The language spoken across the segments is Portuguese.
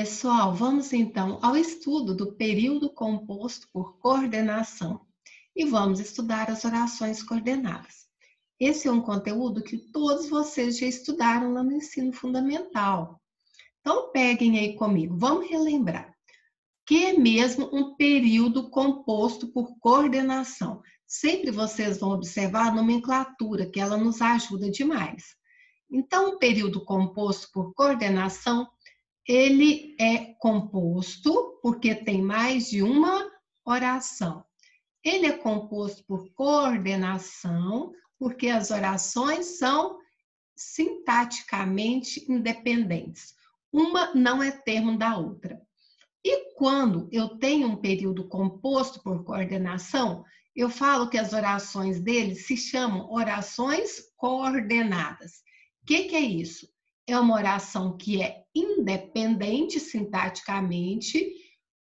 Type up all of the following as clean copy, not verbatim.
Pessoal, vamos então ao estudo do período composto por coordenação e vamos estudar as orações coordenadas. Esse é um conteúdo que todos vocês já estudaram lá no ensino fundamental. Então, peguem aí comigo, vamos relembrar. Que é mesmo um período composto por coordenação? Sempre vocês vão observar a nomenclatura, que ela nos ajuda demais. Então, o período composto por coordenação ele é composto porque tem mais de uma oração. Ele é composto por coordenação porque as orações são sintaticamente independentes. Uma não é termo da outra. E quando eu tenho um período composto por coordenação, eu falo que as orações dele se chamam orações coordenadas. O que é isso? É uma oração que é independente sintaticamente,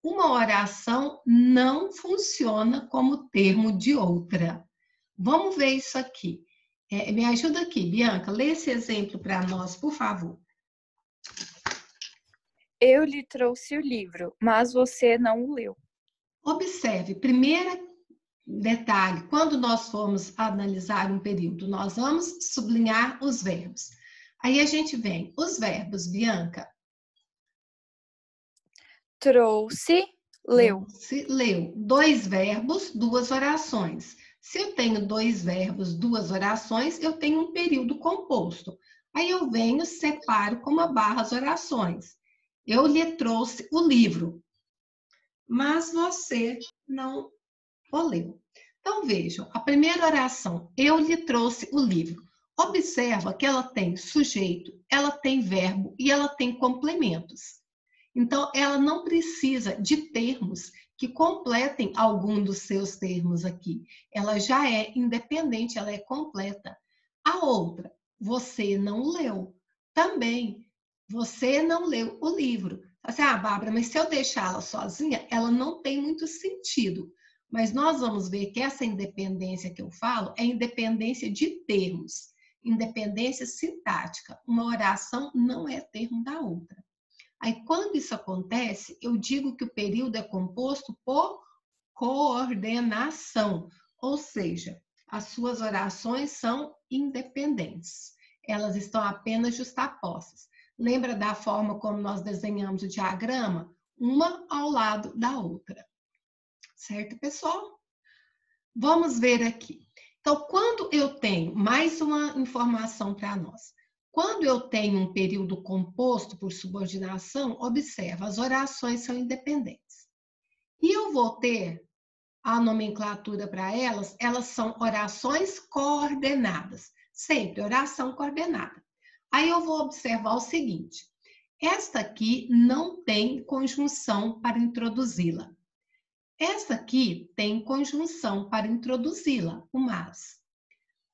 uma oração não funciona como termo de outra. Vamos ver isso aqui. Me ajuda aqui, Bianca, lê esse exemplo para nós, por favor. Eu lhe trouxe o livro, mas você não o leu. Observe, primeiro detalhe, quando nós formos analisar um período, nós vamos sublinhar os verbos. Aí a gente vem, os verbos, Bianca. Trouxe, leu. Leu. Dois verbos, duas orações. Se eu tenho dois verbos, duas orações, eu tenho um período composto. Aí eu venho, separo com uma barra as orações. Eu lhe trouxe o livro, mas você não o leu. Então vejam, a primeira oração, eu lhe trouxe o livro. Observa que ela tem sujeito, ela tem verbo e ela tem complementos. Então, ela não precisa de termos que completem algum dos seus termos aqui. Ela já é independente, ela é completa. A outra, você não leu. Também, você não leu o livro. Assim, Bárbara, mas se eu deixá-la sozinha, ela não tem muito sentido. Mas nós vamos ver que essa independência que eu falo é independência de termos, independência sintática. Uma oração não é termo da outra. Aí, quando isso acontece, eu digo que o período é composto por coordenação, ou seja, as suas orações são independentes. Elas estão apenas justapostas. Lembra da forma como nós desenhamos o diagrama? Uma ao lado da outra. Certo, pessoal? Vamos ver aqui. Então, quando eu tenho mais uma informação para nós. Quando eu tenho um período composto por subordinação, observa, as orações são independentes. E eu vou ter a nomenclatura para elas, elas são orações coordenadas. Sempre oração coordenada. Aí eu vou observar o seguinte, esta aqui não tem conjunção para introduzi-la. Esta aqui tem conjunção para introduzi-la, o mas.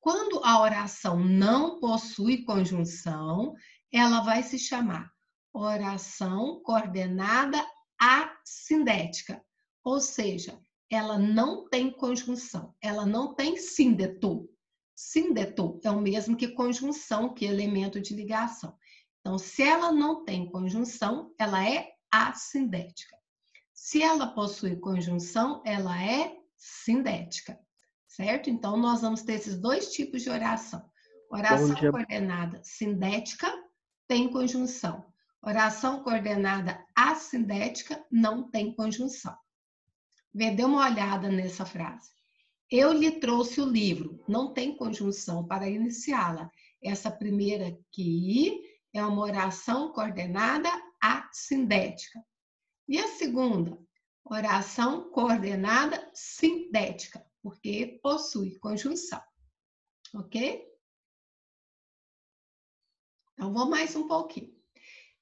Quando a oração não possui conjunção, ela vai se chamar oração coordenada assindética, ou seja, ela não tem conjunção, ela não tem síndeto. Síndeto é o mesmo que conjunção, que elemento de ligação. Então, se ela não tem conjunção, ela é assindética. Se ela possui conjunção, ela é sindética. Certo? Então, nós vamos ter esses dois tipos de oração. Oração coordenada sindética tem conjunção. Oração coordenada assindética não tem conjunção. Dê uma olhada nessa frase. Eu lhe trouxe o livro. Não tem conjunção para iniciá-la. Essa primeira aqui é uma oração coordenada assindética. E a segunda? Oração coordenada sindética, porque possui conjunção. Ok? Então, vou mais um pouquinho.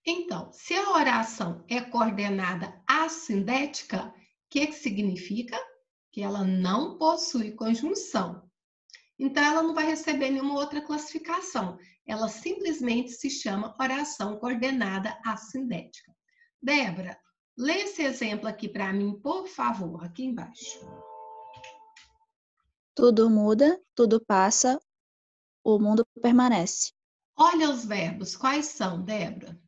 Então, se a oração é coordenada assindética, o que significa? Que ela não possui conjunção. Então, ela não vai receber nenhuma outra classificação. Ela simplesmente se chama oração coordenada assindética. Débora, lê esse exemplo aqui para mim, por favor, aqui embaixo. Tudo muda, tudo passa, o mundo permanece. Olha os verbos, quais são, Débora?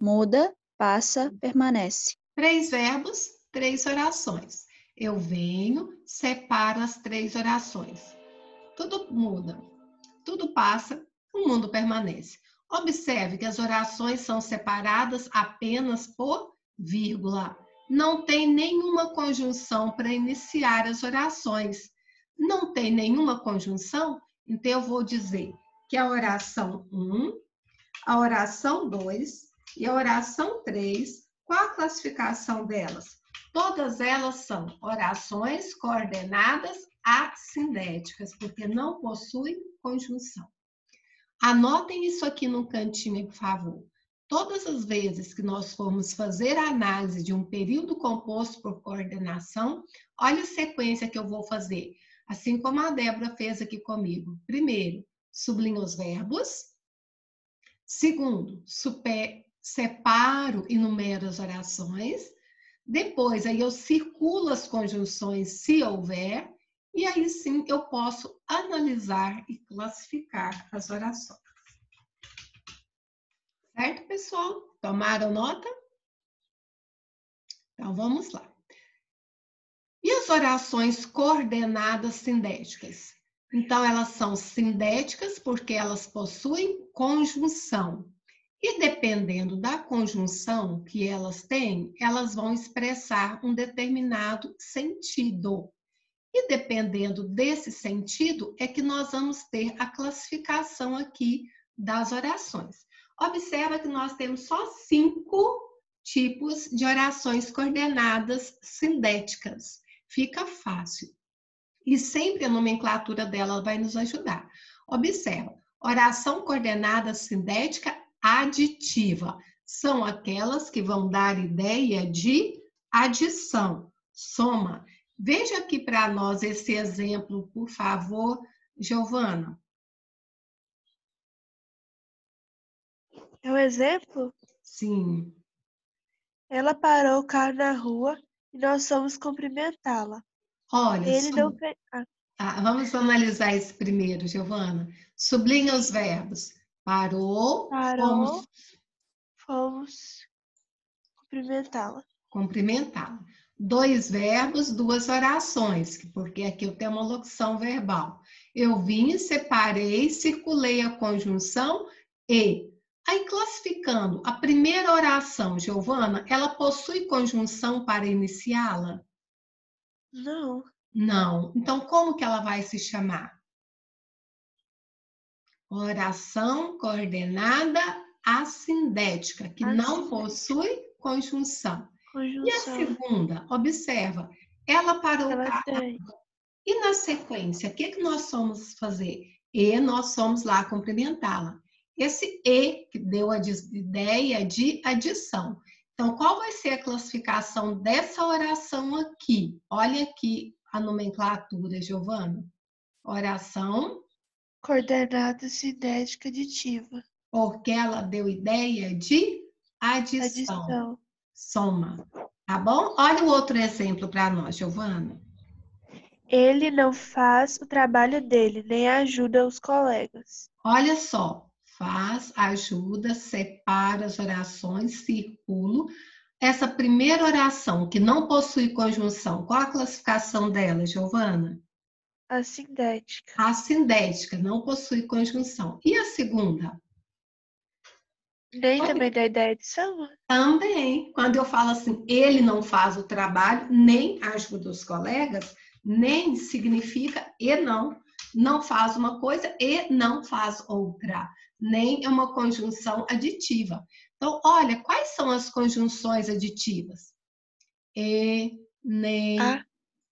muda, passa, permanece. 3 verbos, 3 orações. Eu venho, separo as 3 orações. Tudo muda, tudo passa, o mundo permanece. Observe que as orações são separadas apenas por vírgula. Não tem nenhuma conjunção para iniciar as orações. Não tem nenhuma conjunção, então eu vou dizer que a oração 1, a oração 2 e a oração 3, qual a classificação delas? Todas elas são orações coordenadas assindéticas, porque não possuem conjunção. Anotem isso aqui no cantinho, por favor. Todas as vezes que nós formos fazer a análise de um período composto por coordenação, olha a sequência que eu vou fazer, assim como a Débora fez aqui comigo. Primeiro, sublinho os verbos. Segundo, separo e numero as orações. Depois, aí eu circulo as conjunções, se houver, e aí sim eu posso analisar e classificar as orações. Certo, pessoal? Tomaram nota? Então, vamos lá. E as orações coordenadas sindéticas? Então, elas são sindéticas porque elas possuem conjunção. E dependendo da conjunção que elas têm, elas vão expressar um determinado sentido. E dependendo desse sentido, é que nós vamos ter a classificação aqui das orações. Observa que nós temos só 5 tipos de orações coordenadas sindéticas. Fica fácil. E sempre a nomenclatura dela vai nos ajudar. Observa, oração coordenada sindética aditiva. São aquelas que vão dar ideia de adição, soma. Veja aqui para nós esse exemplo, por favor, Giovana. É um exemplo? Sim. Ela parou o carro na rua e nós fomos cumprimentá-la. Olha, Ele não fez. vamos analisar esse primeiro, Giovana. Sublinha os verbos. Parou, Parou, fomos cumprimentá-la. Cumprimentá-la. 2 verbos, 2 orações, porque aqui eu tenho uma locução verbal. Eu vim, separei, circulei a conjunção e. Aí, classificando, a primeira oração, Giovana, ela possui conjunção para iniciá-la? Não. Não. Então, como que ela vai se chamar? Oração coordenada assindética, que não possui conjunção. E a segunda, observa, ela parou o carro. E na sequência, o que nós vamos fazer? E nós fomos lá cumprimentá-la. Esse E que deu a ideia de adição. Então, qual vai ser a classificação dessa oração aqui? Olha aqui a nomenclatura, Giovana. Oração coordenada sindética aditiva. Porque ela deu ideia de adição. Soma. Tá bom? Olha o outro exemplo para nós, Giovana. Ele não faz o trabalho dele, nem ajuda os colegas. Olha só. Faz, ajuda, separa as orações, circulo. Essa primeira oração, que não possui conjunção, qual a classificação dela, Giovana? Assindética. Assindética, não possui conjunção. E a segunda? Nem também dá ideia de soma? Também. Quando eu falo assim, ele não faz o trabalho, nem ajuda os colegas, nem significa e não faz uma coisa e não faz outra. Nem é uma conjunção aditiva. Então, olha, quais são as conjunções aditivas? E, nem,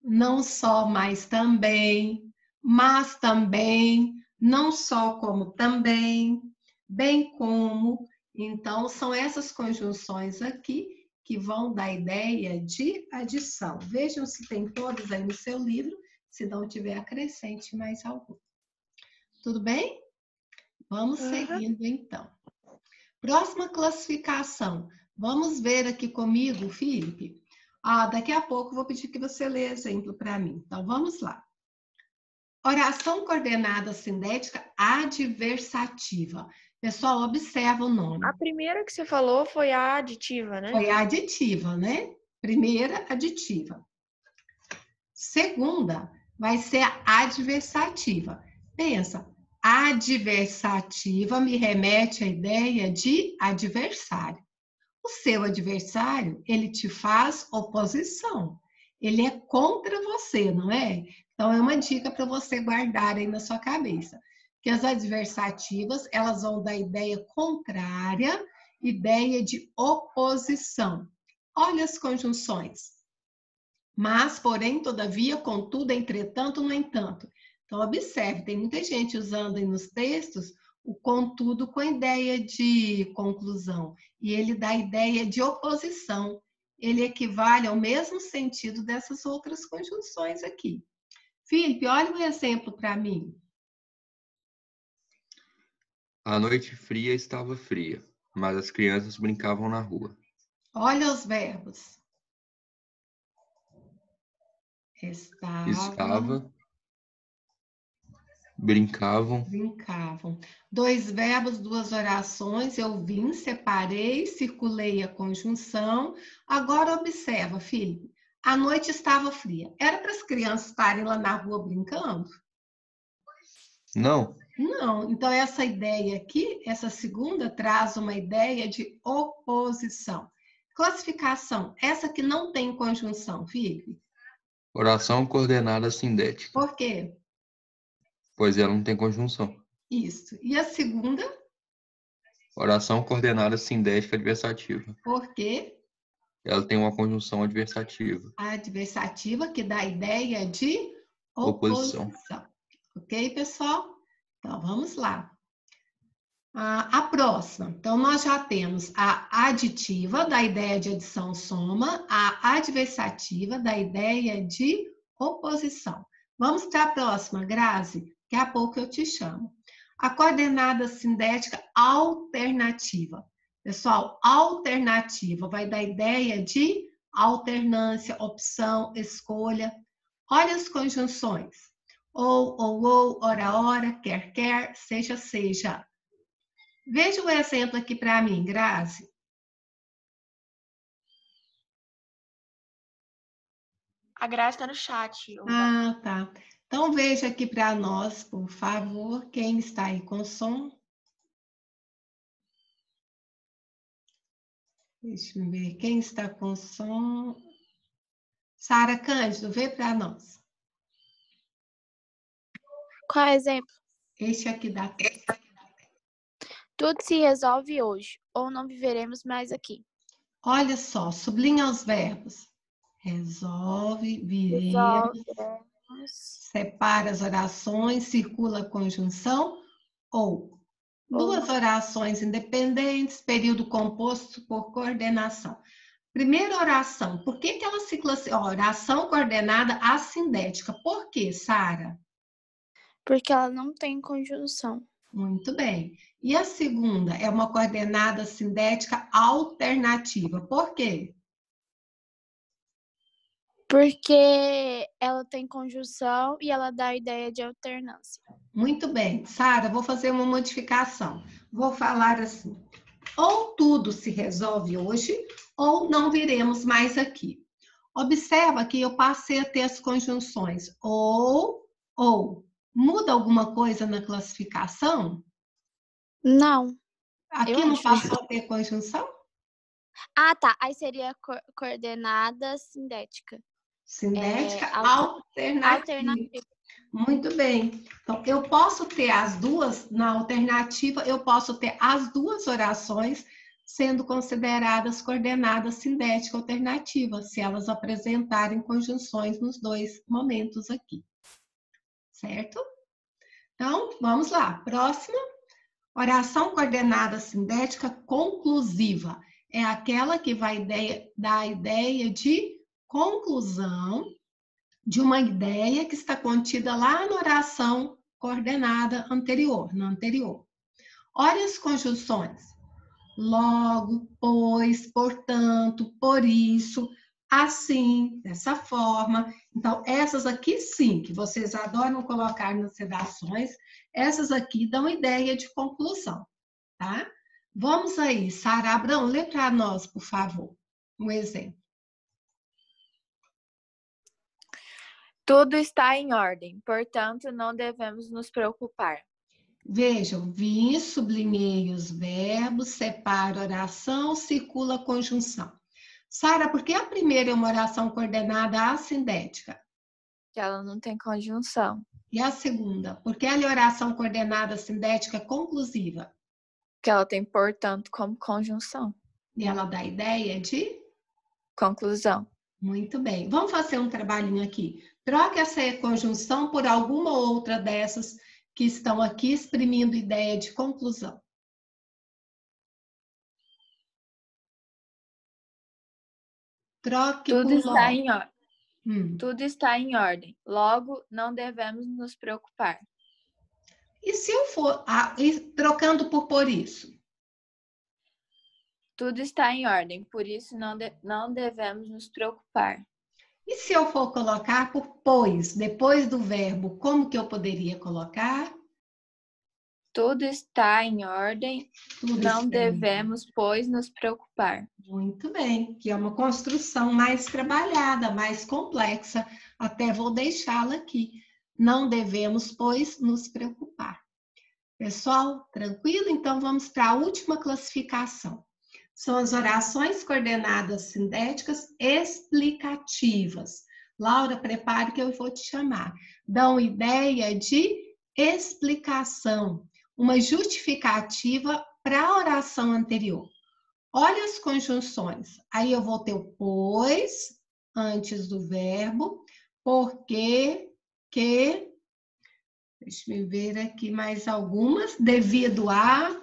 não só, mas também, mas também, não só como também, bem como. Então, são essas conjunções aqui que vão dar ideia de adição. Vejam se tem todas aí no seu livro, se não tiver, acrescente mais algum. Tudo bem? Vamos seguindo, então. Próxima classificação. Vamos ver aqui comigo, Felipe. Daqui a pouco eu vou pedir que você lê exemplo para mim. Então, vamos lá. Oração coordenada sindética adversativa. Pessoal, observa o nome. A primeira que você falou foi a aditiva, né? Foi a aditiva, né? Primeira, aditiva. Segunda, vai ser a adversativa. Pensa, adversativa me remete à ideia de adversário. O seu adversário, ele te faz oposição. Ele é contra você, não é? Então, é uma dica para você guardar aí na sua cabeça. Que as adversativas, elas vão dar ideia contrária, ideia de oposição. Olha as conjunções. Mas, porém, todavia, contudo, entretanto, no entanto. Então, observe, tem muita gente usando aí nos textos o contudo com a ideia de conclusão. E ele dá a ideia de oposição. Ele equivale ao mesmo sentido dessas outras conjunções aqui. Felipe, olha um exemplo para mim. A noite fria estava fria, mas as crianças brincavam na rua. Olha os verbos. Estava, brincavam, Brincavam. Dois verbos, duas orações. Eu vim, separei, circulei a conjunção. Agora observa, filho. A noite estava fria. Era para as crianças estarem lá na rua brincando? não, Não. Então, essa ideia aqui, essa segunda, traz uma ideia de oposição. Classificação. Essa que não tem conjunção, Felipe. oração coordenada sindética, Por quê? pois ela não tem conjunção. Isso. E a segunda? Oração coordenada sindética adversativa, Por quê? ela tem uma conjunção adversativa. A adversativa, que dá a ideia de Oposição. oposição. Ok, pessoal? Então, vamos lá. A próxima. Então, nós já temos a aditiva, da ideia de adição soma, a adversativa, da ideia de oposição. Vamos para a próxima, Grazi. Daqui a pouco eu te chamo. A coordenada sindética alternativa. Pessoal, alternativa vai dar ideia de alternância, opção, escolha. Olha as conjunções. Ou, ora, quer, seja. Veja o exemplo aqui para mim, Grazi. A Graça está no chat. Ah, tá. Então, veja aqui para nós, por favor, quem está aí com som. Deixa eu ver, quem está com som? Sara Cândido, vê para nós. Qual é o exemplo? Este aqui da tela. Tudo se resolve hoje, ou não viveremos mais aqui. Olha só, sublinha os verbos. Resolve, viremos, separa as orações, circula a conjunção, ou. Duas orações independentes, período composto por coordenação. Primeira oração, por que ela se classifica? Oração coordenada assindética. Por quê, Sara? Porque ela não tem conjunção. Muito bem. E a segunda é uma coordenada sindética alternativa. Por quê? Porque ela tem conjunção e ela dá a ideia de alternância. Muito bem. Sara, vou fazer uma modificação. Vou falar assim. Ou tudo se resolve hoje, ou não viremos mais aqui. Observa que eu passei a ter as conjunções ou. Muda alguma coisa na classificação? Não. Aqui Eu não acho. passou a ter conjunção? Ah, tá. Aí seria coordenada sindética. Sindética alternativa. Alternativa. Muito bem. Então, eu posso ter as duas, na alternativa, eu posso ter as duas orações sendo consideradas coordenadas sindética alternativa, se elas apresentarem conjunções nos dois momentos aqui. Certo? Então, vamos lá. Próxima. Oração coordenada sindética conclusiva. É aquela que vai dar a ideia de conclusão de uma ideia que está contida lá na oração coordenada anterior, no anterior. Olha as conjunções. Logo, pois, portanto, por isso, assim, dessa forma. Então, essas aqui sim, que vocês adoram colocar nas redações, essas aqui dão ideia de conclusão. tá? Vamos aí, Sara Abrão, lê para nós, por favor, um exemplo. Tudo está em ordem, portanto, não devemos nos preocupar. Vejam, vim, sublinhei os verbos, separo oração, circula a conjunção. Sara, por que a primeira é uma oração coordenada assindética? Que ela não tem conjunção. E a segunda? Por que ela é oração coordenada assindética conclusiva? Que ela tem, portanto, como conjunção. E ela dá a ideia de? Conclusão. Muito bem. Vamos fazer um trabalhinho aqui. Troque essa conjunção por alguma outra dessas que estão aqui exprimindo ideia de conclusão. Troque Tudo por está logo. em ordem. Tudo está em ordem. Logo, não devemos nos preocupar. E se eu for trocando por isso? Tudo está em ordem, por isso não devemos nos preocupar. E se eu for colocar por pois, depois do verbo, como que eu poderia colocar? Tudo está em ordem, não devemos, pois, nos preocupar. Muito bem, que é uma construção mais trabalhada, mais complexa. Até vou deixá-la aqui. Não devemos, pois, nos preocupar. Pessoal, tranquilo? Então, vamos para a última classificação. São as orações coordenadas sindéticas explicativas. Laura, prepare que eu vou te chamar. Dão ideia de explicação, uma justificativa para a oração anterior. Olha as conjunções. Aí eu vou ter o pois antes do verbo, porque, que, deixa eu ver aqui mais algumas, devido a.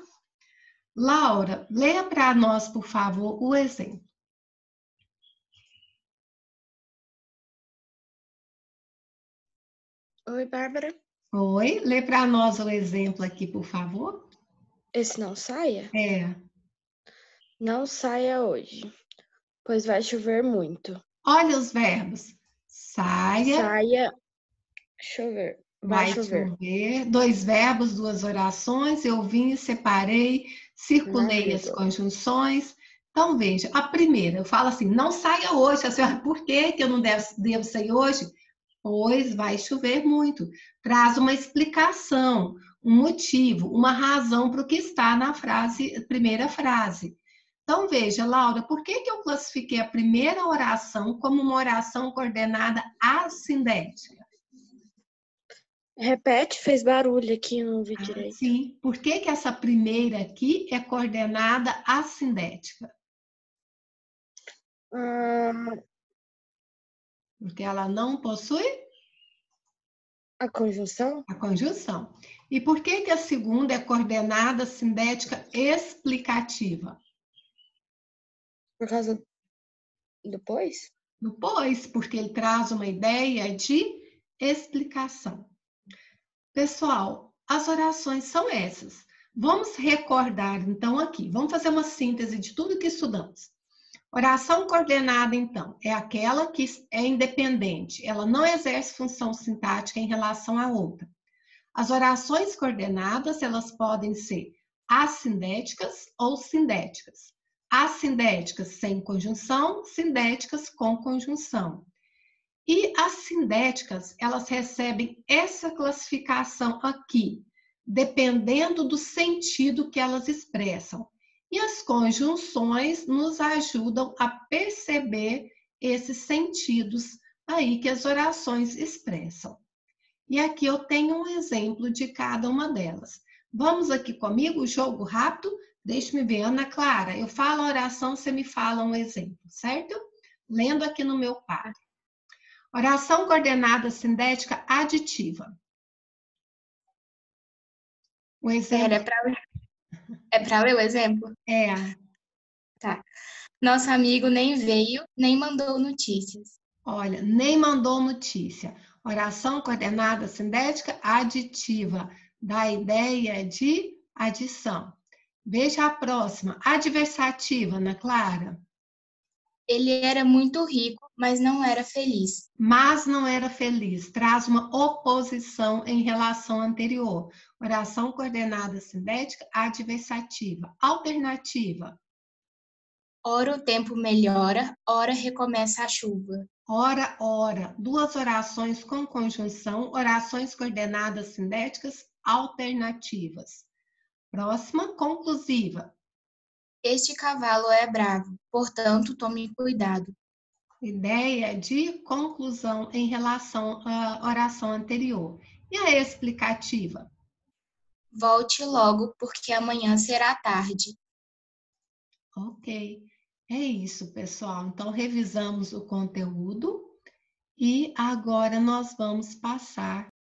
Laura, leia para nós, por favor, o exemplo. Oi, Bárbara. Oi, lê para nós o exemplo aqui, por favor. Esse não saia? É. Não saia hoje, pois vai chover muito. Olha os verbos. Saia. Saia, chover. Vai chover. 2 verbos, 2 orações. Eu vim, separei, circulei as conjunções. Então, veja, a primeira, eu falo assim, não saia hoje. A senhora, por que eu não devo sair hoje? Pois vai chover muito. Traz uma explicação, um motivo, uma razão para o que está na primeira frase. Então, veja, Laura, por que eu classifiquei a primeira oração como uma oração coordenada assindética? Repete, fez barulho aqui, não ouvi direito. Sim, por que essa primeira aqui é coordenada assindética? Porque ela não possui? A conjunção? A conjunção. E por que a segunda é coordenada sindética explicativa? Por causa do pois? Do pois, porque ele traz uma ideia de explicação. Pessoal, as orações são essas. Vamos recordar, então, aqui. Vamos fazer uma síntese de tudo que estudamos. Oração coordenada, então, é aquela que é independente. Ela não exerce função sintática em relação à outra. As orações coordenadas, elas podem ser assindéticas ou sindéticas. Assindéticas sem conjunção, sindéticas com conjunção. E as sindéticas, elas recebem essa classificação aqui, dependendo do sentido que elas expressam. E as conjunções nos ajudam a perceber esses sentidos aí que as orações expressam. E aqui eu tenho um exemplo de cada uma delas. Vamos aqui comigo, jogo rápido. Deixa-me ver, Ana Clara, eu falo a oração, você me fala um exemplo, certo? Lendo aqui no meu par. Oração coordenada sindética aditiva. O exemplo... É para ler o exemplo? É. Tá. Nosso amigo nem veio, nem mandou notícias. Olha, nem mandou notícia. Oração coordenada sindética aditiva. Dá ideia de adição. Veja a próxima. Adversativa, Ana Clara. Ele era muito rico, mas não era feliz. Mas não era feliz. Traz uma oposição em relação anterior. Oração coordenada sintética adversativa. Alternativa. Ora o tempo melhora, ora recomeça a chuva. Ora, ora. Duas orações com conjunção, orações coordenadas sintéticas alternativas. Próxima, conclusiva. Este cavalo é bravo, portanto, tome cuidado. Ideia de conclusão em relação à oração anterior. E a explicativa? Volte logo, porque amanhã será tarde. Ok. É isso, pessoal. Então, revisamos o conteúdo e agora nós vamos passar